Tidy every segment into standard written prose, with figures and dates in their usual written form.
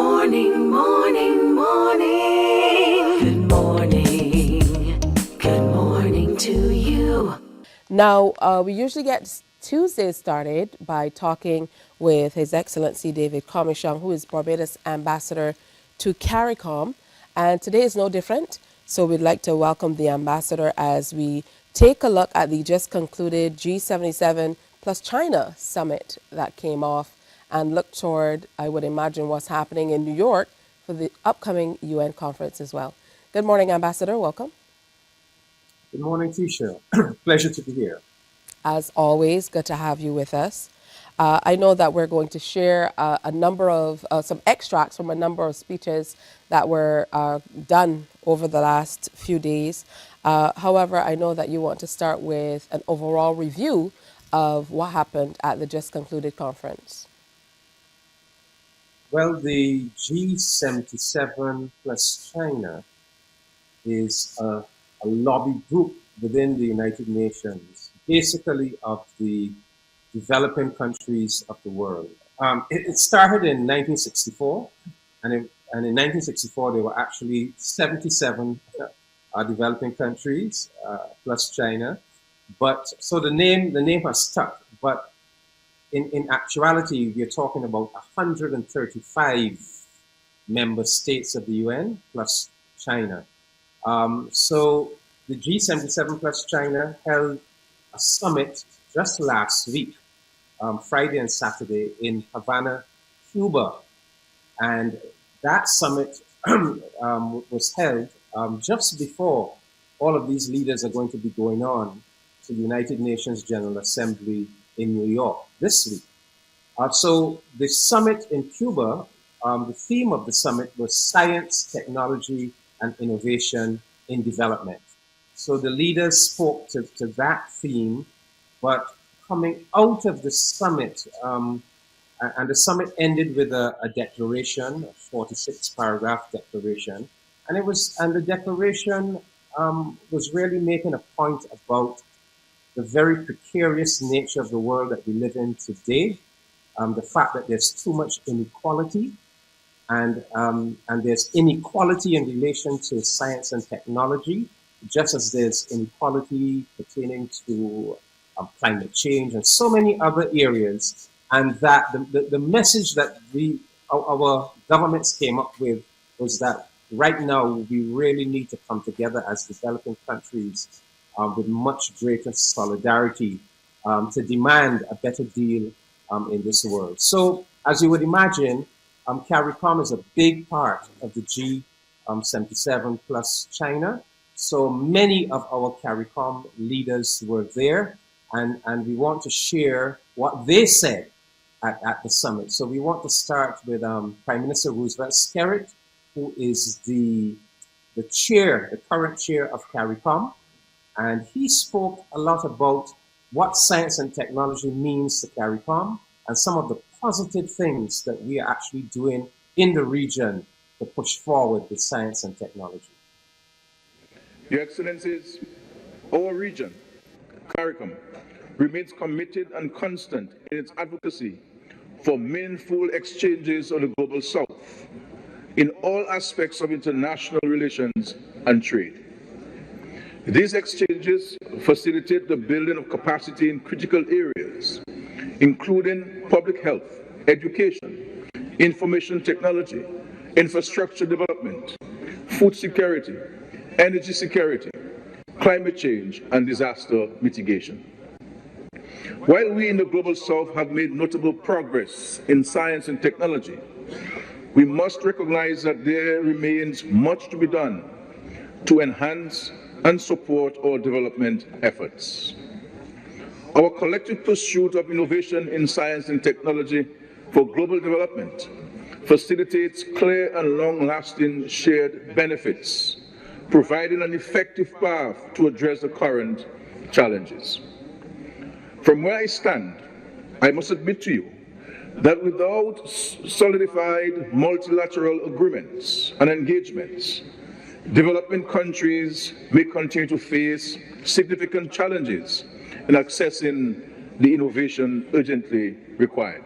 morning, morning, morning. Good morning. Good morning to you. Now, we usually get Tuesdays started by talking with His Excellency David Comissiong, who is Barbados Ambassador to CARICOM. And today is no different. So we'd like to welcome the Ambassador as we take a look at the just concluded G77 plus China summit that came off and look toward, I would imagine, what's happening in New York for the upcoming UN conference as well. Good morning, Ambassador. Welcome. Good morning, Tisha. Pleasure to be here. As always, good to have you with us. I know that we're going to share a number of, some extracts from a number of speeches that were done over the last few days. However, I know that you want to start with an overall review of what happened at the just concluded conference. Well, the G77 plus China is a lobby group within the United Nations, basically of the developing countries of the world. It started in 1964, and in 1964 there were actually 77 developing countries plus China. But so the name has stuck. But in actuality, we're talking about 135 member states of the UN plus China. So the G77 plus China held a summit just last week, Friday and Saturday, in Havana, Cuba. And that summit was held just before all of these leaders are going to be going on to the United Nations General Assembly in New York this week. So the summit in Cuba, the theme of the summit was science, technology, and innovation in development. So the leaders spoke to that theme, but coming out of the summit, and the summit ended with a declaration, a 46-paragraph declaration, and the declaration was really making a point about the very precarious nature of the world that we live in today, the fact that there's too much inequality, and there's inequality in relation to science and technology, just as there's inequality pertaining to climate change and so many other areas. And that the message that our governments came up with was that right now we really need to come together as developing countries with much greater solidarity to demand a better deal in this world. So as you would imagine, CARICOM is a big part of the G77 plus China. So many of our CARICOM leaders were there, and we want to share what they said at the summit. So we want to start with Prime Minister Roosevelt Skerrit, who is the current chair of CARICOM. And he spoke a lot about what science and technology means to CARICOM and some of the positive things that we are actually doing in the region to push forward with science and technology. Your Excellencies, our region, CARICOM, remains committed and constant in its advocacy for meaningful exchanges on the Global South in all aspects of international relations and trade. These exchanges facilitate the building of capacity in critical areas, including public health, education, information technology, infrastructure development, food security, energy security, climate change, and disaster mitigation. While we in the Global South have made notable progress in science and technology, we must recognize that there remains much to be done to enhance and support our development efforts. Our collective pursuit of innovation in science and technology for global development facilitates clear and long-lasting shared benefits, providing an effective path to address the current challenges. From where I stand, I must admit to you that without solidified multilateral agreements and engagements, developing countries may continue to face significant challenges in accessing the innovation urgently required.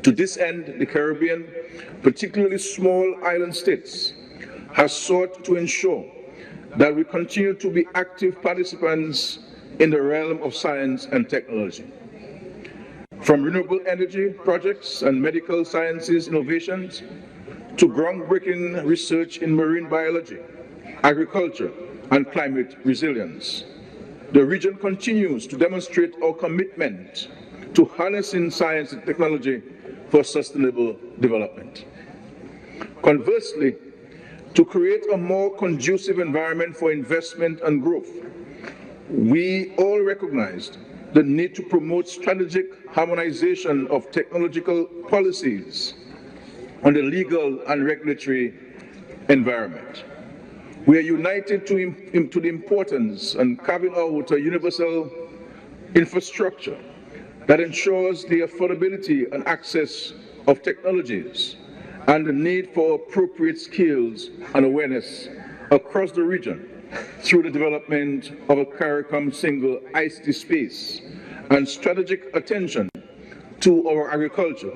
To this end, the Caribbean, particularly small island states, has sought to ensure that we continue to be active participants in the realm of science and technology. From renewable energy projects and medical sciences innovations to groundbreaking research in marine biology, agriculture, and climate resilience, the region continues to demonstrate our commitment to harnessing science and technology for sustainable development. Conversely, to create a more conducive environment for investment and growth, we all recognized the need to promote strategic harmonization of technological policies on the legal and regulatory environment. We are united to the importance of carving out a universal infrastructure that ensures the affordability and access of technologies and the need for appropriate skills and awareness across the region through the development of a CARICOM single ICT space and strategic attention to our agriculture,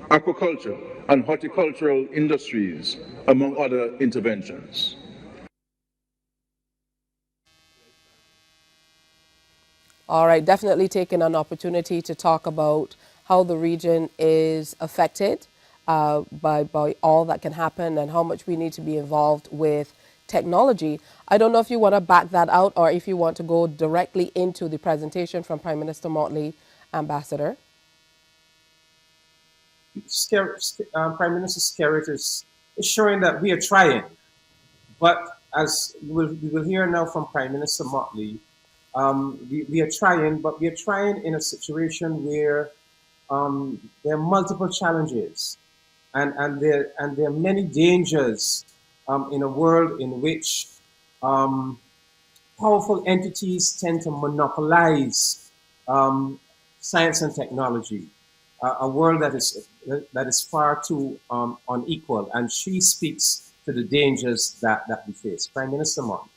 aquaculture, and horticultural industries, among other interventions. All right, definitely taking an opportunity to talk about how the region is affected by all that can happen and how much we need to be involved with technology. I don't know if you want to back that out or if you want to go directly into the presentation from Prime Minister Mottley, Ambassador. Prime Minister Skerrit is showing that we are trying, but as we will hear now from Prime Minister Mottley, we are trying, but we are trying in a situation where there are multiple challenges and there are many dangers in a world in which powerful entities tend to monopolize science and technology. A world that is far too unequal, and she speaks to the dangers that we face. Prime Minister Mottley.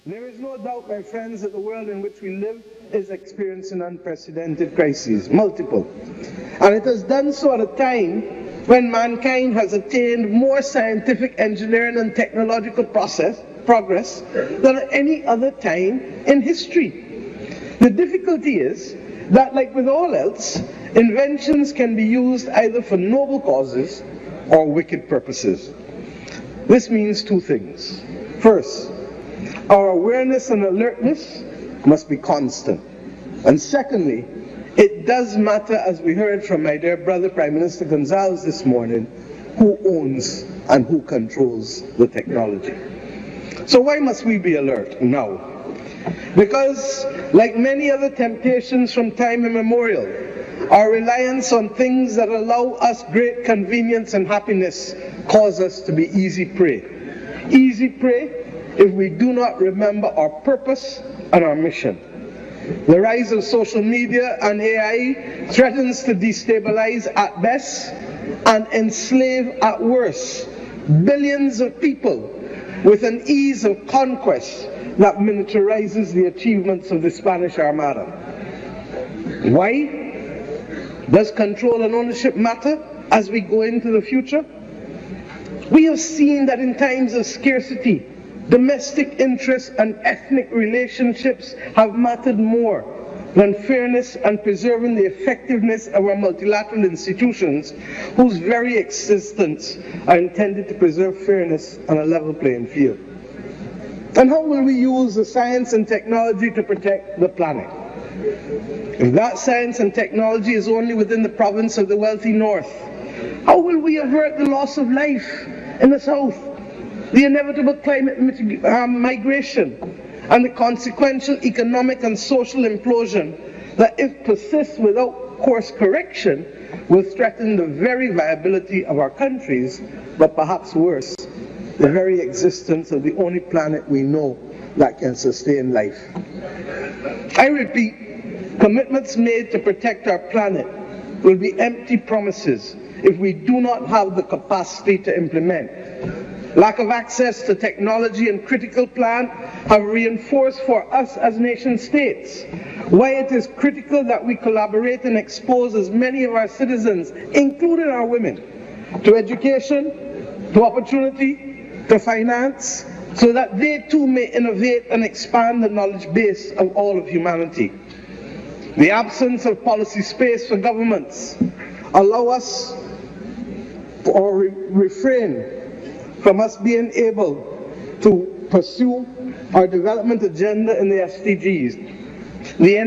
There is no doubt, my friends, that the world in which we live is experiencing unprecedented crises, multiple. And it has done so at a time when mankind has attained more scientific, engineering, and technological progress than at any other time in history. The difficulty is that, like with all else, inventions can be used either for noble causes or wicked purposes. This means two things. First, our awareness and alertness must be constant. And secondly, it does matter, as we heard from my dear brother Prime Minister Gonsalves this morning, who owns and who controls the technology. So why must we be alert now? Because, like many other temptations from time immemorial, our reliance on things that allow us great convenience and happiness cause us to be easy prey. Easy prey if we do not remember our purpose and our mission. The rise of social media and AI threatens to destabilize at best and enslave at worst billions of people with an ease of conquest that miniaturizes the achievements of the Spanish Armada. Why does control and ownership matter as we go into the future? We have seen that in times of scarcity, domestic interests and ethnic relationships have mattered more than fairness and preserving the effectiveness of our multilateral institutions, whose very existence are intended to preserve fairness on a level playing field. And how will we use the science and technology to protect the planet? If that science and technology is only within the province of the wealthy North, how will we avert the loss of life in the South, the inevitable climate migration, and the consequential economic and social implosion that, if persists without course correction, will threaten the very viability of our countries, but perhaps worse, the very existence of the only planet we know that can sustain life. I repeat, commitments made to protect our planet will be empty promises if we do not have the capacity to implement. Lack of access to technology and critical plan have reinforced for us as nation states why it is critical that we collaborate and expose as many of our citizens, including our women, to education, to opportunity, to finance, so that they too may innovate and expand the knowledge base of all of humanity. The absence of policy space for governments allow us or refrain from us being able to pursue our development agenda in the SDGs. The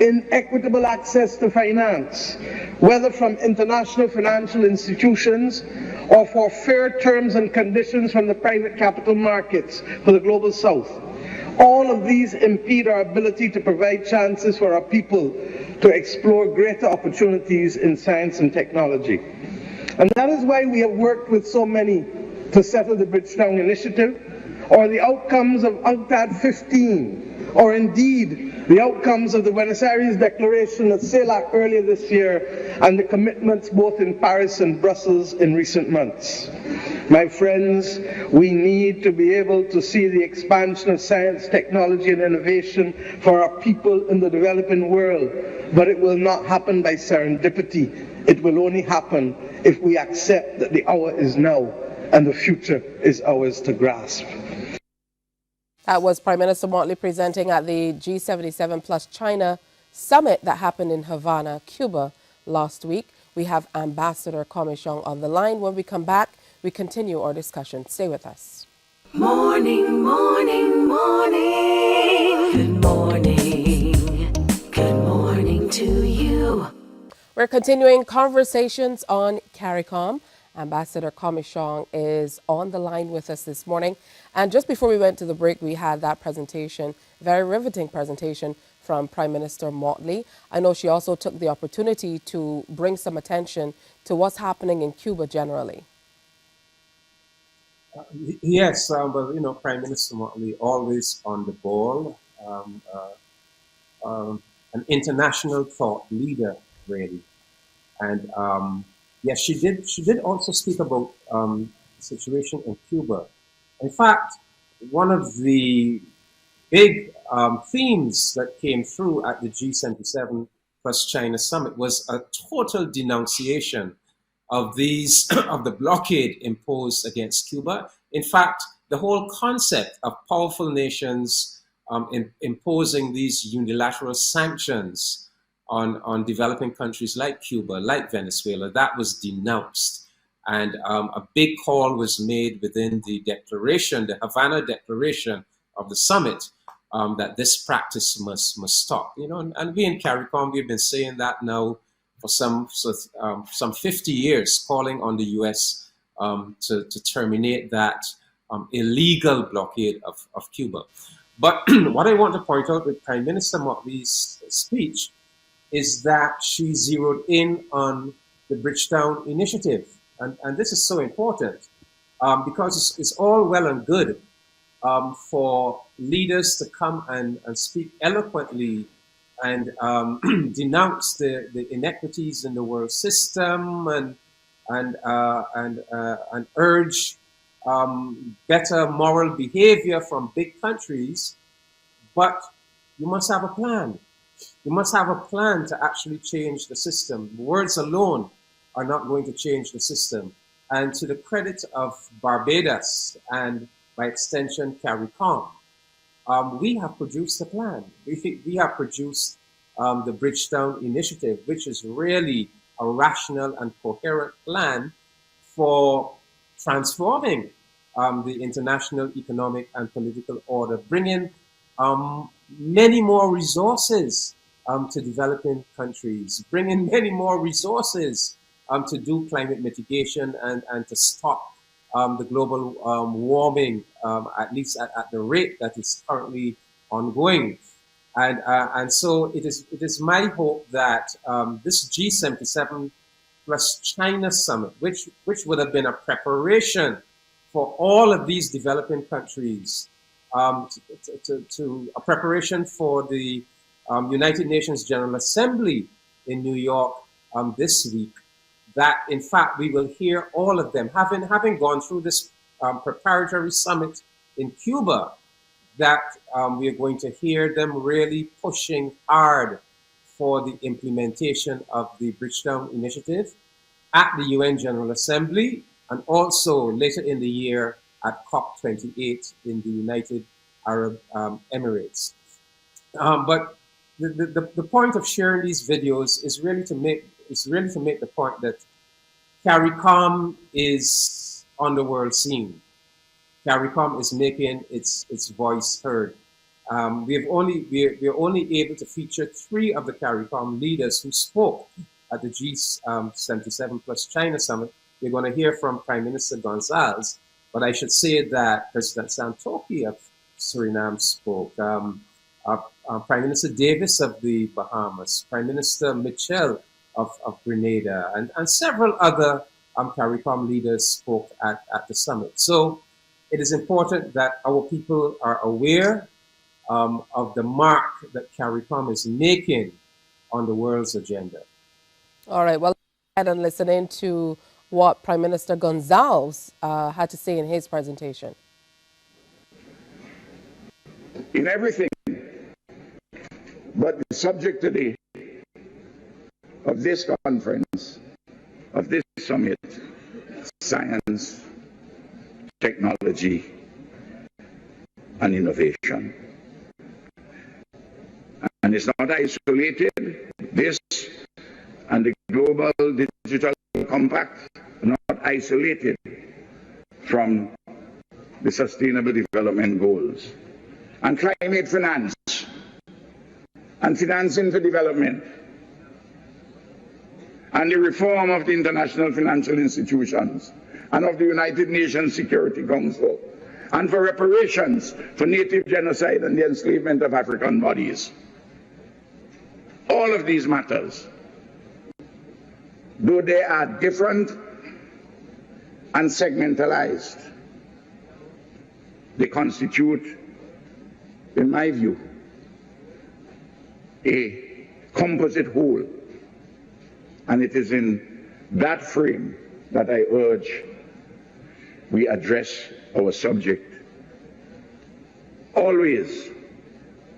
inequitable access to finance, whether from international financial institutions or for fair terms and conditions from the private capital markets for the global south. All of these impede our ability to provide chances for our people to explore greater opportunities in science and technology. And that is why we have worked with so many to settle the Bridgetown Initiative, or the outcomes of UNCTAD 15, or indeed the outcomes of the Buenos Aires Declaration at CELAC earlier this year, and the commitments both in Paris and Brussels in recent months. My friends, we need to be able to see the expansion of science, technology, and innovation for our people in the developing world, but it will not happen by serendipity. It will only happen if we accept that the hour is now and the future is ours to grasp. That was Prime Minister Mottley presenting at the G77 plus China summit that happened in Havana, Cuba last week. We have Ambassador Comissiong on the line. When we come back, we continue our discussion. Stay with us. Morning, morning, morning. Good morning. Good morning to you. We're continuing conversations on CARICOM. Ambassador Comissiong is on the line with us this morning. And just before we went to the break, we had that presentation, very riveting presentation from Prime Minister Mottley. I know she also took the opportunity to bring some attention to what's happening in Cuba generally. Yes, well, you know, Prime Minister Mottley always on the ball, an international thought leader, really. And yes, she did also speak about the situation in Cuba. In fact, one of the big themes that came through at the G77 plus China summit was a total denunciation of these of the blockade imposed against Cuba. In fact, the whole concept of powerful nations imposing these unilateral sanctions on developing countries like Cuba, like Venezuela, that was denounced. And a big call was made within the declaration, the Havana Declaration of the summit, that this practice must stop. You know, and we in CARICOM, we've been saying that now for some 50 years, calling on the U.S. To terminate that illegal blockade of Cuba. But what I want to point out with Prime Minister Mottley's speech is that she zeroed in on the Bridgetown Initiative. And this is so important because it's all well and good for leaders to come and speak eloquently and denounce the inequities in the world system and urge better moral behavior from big countries. But you must have a plan. You must have a plan to actually change the system. Words alone are not going to change the system. And to the credit of Barbados and by extension CARICOM, we have produced a plan. We have produced the Bridgetown Initiative, which is really a rational and coherent plan for transforming the international economic and political order, bringing many more resources to developing countries, bringing many more resources to do climate mitigation and to stop the global warming, at least at the rate that is currently ongoing. And so it is my hope that this G77 plus China summit, which would have been a preparation for all of these developing countries, to a preparation for the United Nations General Assembly in New York this week, that in fact we will hear all of them, having gone through this preparatory summit in Cuba, that we are going to hear them really pushing hard for the implementation of the Bridgetown Initiative at the UN General Assembly and also later in the year at COP28 in the United Arab Emirates. But the point of sharing these videos is really to make the point that CARICOM is on the world scene. CARICOM is making its voice heard. We're only able to feature 3 of the CARICOM leaders who spoke at the G77 plus China summit. We're going to hear from Prime Minister Gonsalves, but I should say that President Santokhi of Suriname spoke. Prime Minister Davis of the Bahamas, Prime Minister Mitchell of Grenada, and several other CARICOM leaders spoke at the summit. So it is important that our people are aware of the mark that CARICOM is making on the world's agenda. All right, well, let's go ahead and listen in to what Prime Minister Gonsalves had to say in his presentation. In everything but the subject today of this conference, of this summit, science, technology, and innovation. And it's not isolated. This and the Global Digital Compact are not isolated from the Sustainable Development Goals. And climate finance and financing for development and the reform of the international financial institutions and of the United Nations Security Council and for reparations for native genocide and the enslavement of African bodies. All of these matters, though they are different and segmentalized, they constitute, in my view, a composite whole. And it is in that frame that I urge we address our subject, always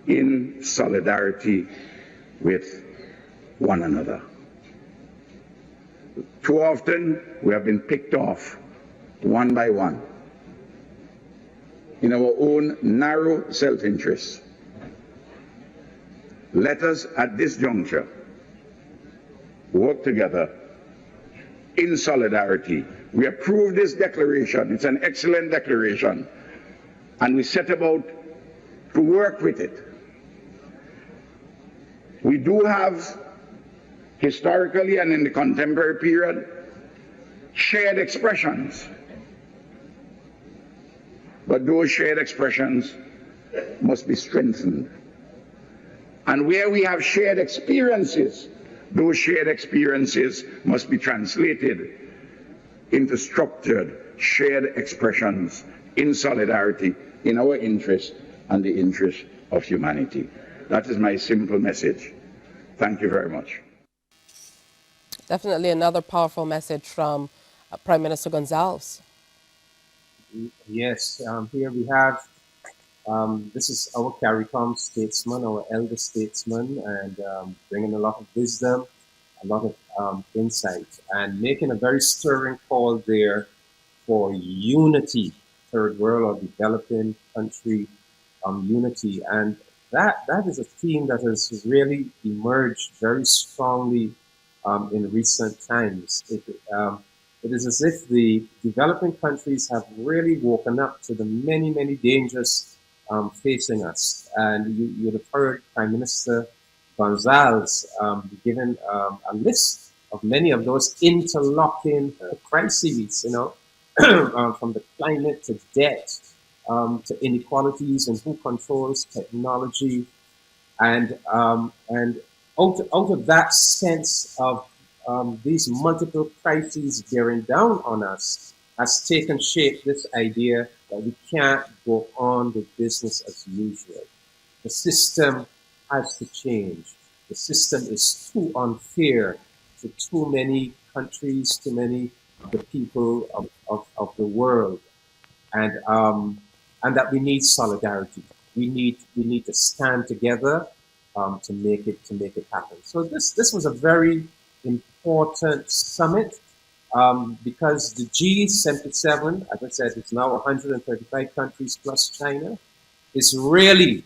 in solidarity with one another. Too often we have been picked off one by one in our own narrow self-interest. Let us at this juncture work together in solidarity. We approve this declaration. It's an excellent declaration. And we set about to work with it. We do have, historically and in the contemporary period, shared expressions. But those shared expressions must be strengthened. And where we have shared experiences, those shared experiences must be translated into structured, shared expressions in solidarity, in our interest and the interest of humanity. That is my simple message. Thank you very much. Definitely another powerful message from Prime Minister Gonsalves. Yes, here we have, this is our CARICOM statesman, our elder statesman, and bringing a lot of wisdom, a lot of insight, and making a very stirring call there for unity, third world or developing country unity. And that is a theme that has really emerged very strongly in recent times. It is as if the developing countries have really woken up to the many, many dangers facing us. And you'd have heard Prime Minister Gonsalves given a list of many of those interlocking crises, you know, from the climate to debt, to inequalities and who controls technology. And out of that sense of these multiple crises bearing down on us has taken shape this idea that we can't go on with business as usual. The system has to change. The system is too unfair to too many countries, too many of the people of the world, and that we need solidarity. we need to stand together to make it happen. So this was a very important summit because the G77, as I said, it's now 135 countries plus China, is really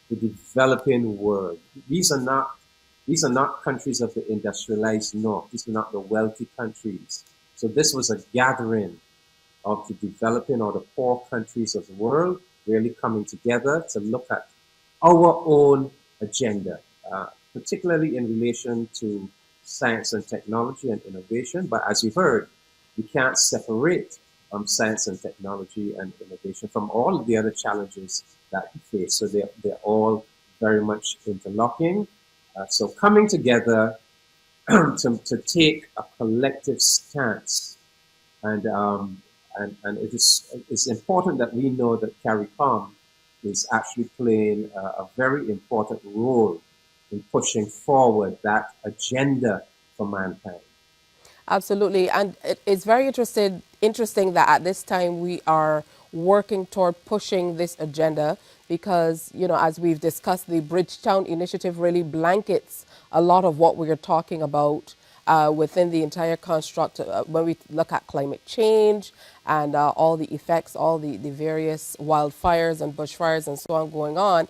the developing world. These are not countries of the industrialized north. These are not the wealthy countries. So this was a gathering of the developing or the poor countries of the world really coming together to look at our own agenda, particularly in relation to science and technology and innovation. But as you heard, we can't separate science and technology and innovation from all of the other challenges that we face. So they're all very much interlocking. So coming together to take a collective stance and it's important that we know that CARICOM is actually playing a very important role in pushing forward that agenda for mankind. Absolutely. And it's very interesting that at this time we are working toward pushing this agenda because, you know, as we've discussed, the Bridgetown Initiative really blankets a lot of what we're talking about within the entire construct when we look at climate change and all the effects, all the various wildfires and bushfires and so on going on.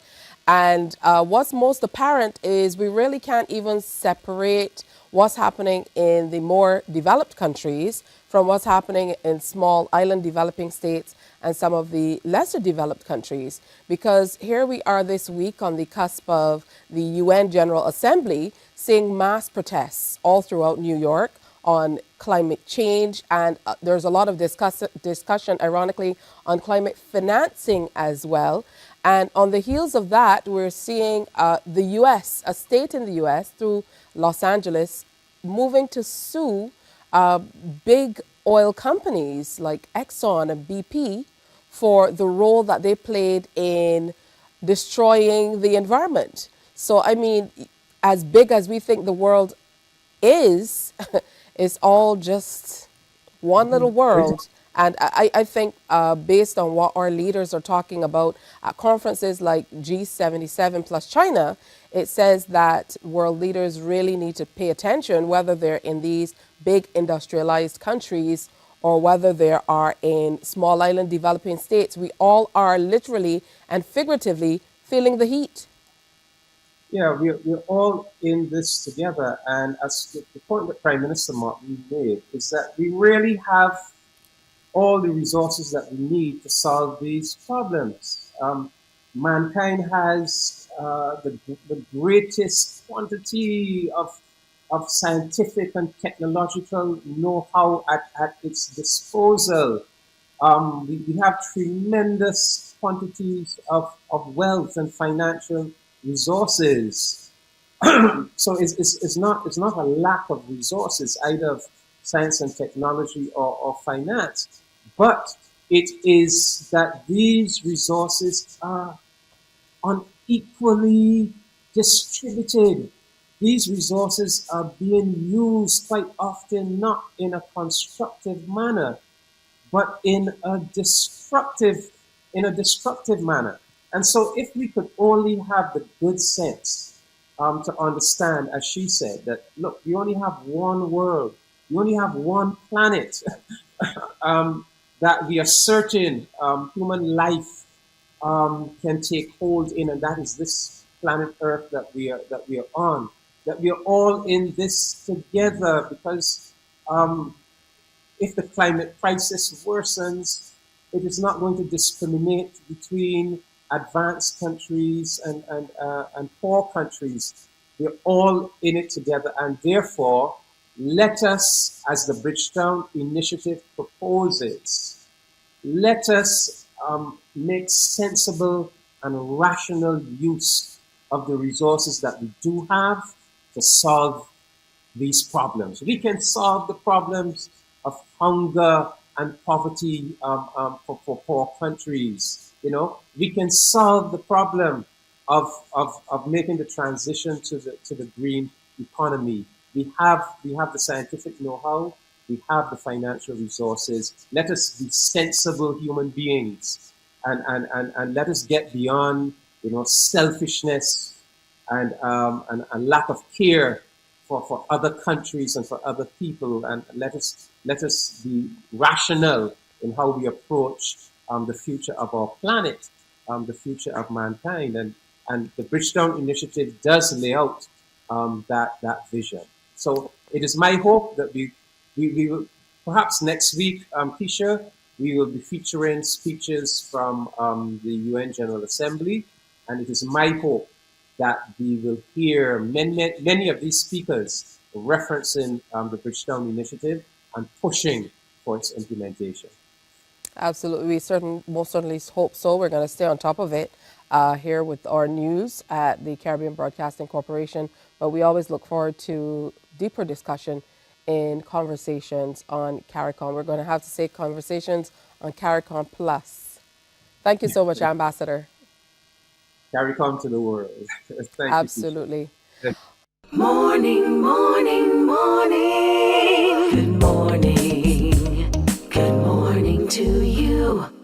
And what's most apparent is we really can't even separate what's happening in the more developed countries from what's happening in small island developing states and some of the lesser developed countries. Because here we are this week on the cusp of the UN General Assembly seeing mass protests all throughout New York on climate change. And there's a lot of discussion, ironically, on climate financing as well. And on the heels of that, we're seeing the U.S., a state in the U.S., through Los Angeles, moving to sue big oil companies like Exxon and BP for the role that they played in destroying the environment. So, I mean, as big as we think the world is, it's all just one little world. And I think based on what our leaders are talking about at conferences like G77 plus China, it says that world leaders really need to pay attention, whether they're in these big industrialized countries or whether they are in small island developing states. We all are literally and figuratively feeling the heat. Yeah, we're all in this together. And as the point that Prime Minister Mottley made is that we really have all the resources that we need to solve these problems. Mankind has the greatest quantity of scientific and technological know-how at its disposal. We have tremendous quantities of wealth and financial resources. So it's not a lack of resources, either of science and technology or finance, but it is that these resources are unequally distributed. These resources are being used quite often not in a constructive manner, but in a destructive manner. And so if we could only have the good sense to understand, as she said, that look, we only have one world, we only have one planet, that we are certain human life can take hold in, and that is this planet Earth that we are on. That we are all in this together, because if the climate crisis worsens, it is not going to discriminate between advanced countries and poor countries. We're all in it together, and therefore, let us, as the Bridgetown Initiative proposes, let us make sensible and rational use of the resources that we do have to solve these problems. We can solve the problems of hunger and poverty for poor countries. You know, we can solve the problem of making the transition to the green economy. We have the scientific know-how. We have the financial resources. Let us be sensible human beings and let us get beyond, selfishness and lack of care for other countries and for other people, and let us be rational in how we approach the future of our planet, the future of mankind, and the Bridgetown Initiative does lay out that vision. So it is my hope that we will perhaps next week, Keisha, we will be featuring speeches from the UN General Assembly, and it is my hope that we will hear many of these speakers referencing the Bridgetown Initiative and pushing for its implementation. Absolutely. We most certainly hope so. We're going to stay on top of it here with our news at the Caribbean Broadcasting Corporation. But we always look forward to deeper discussion in conversations on CARICOM. We're going to have to say conversations on CARICOM Plus. Thank you so much, Ambassador. CARICOM to the world. Thank Absolutely. you. Morning, morning, morning. Good morning. Good morning to you.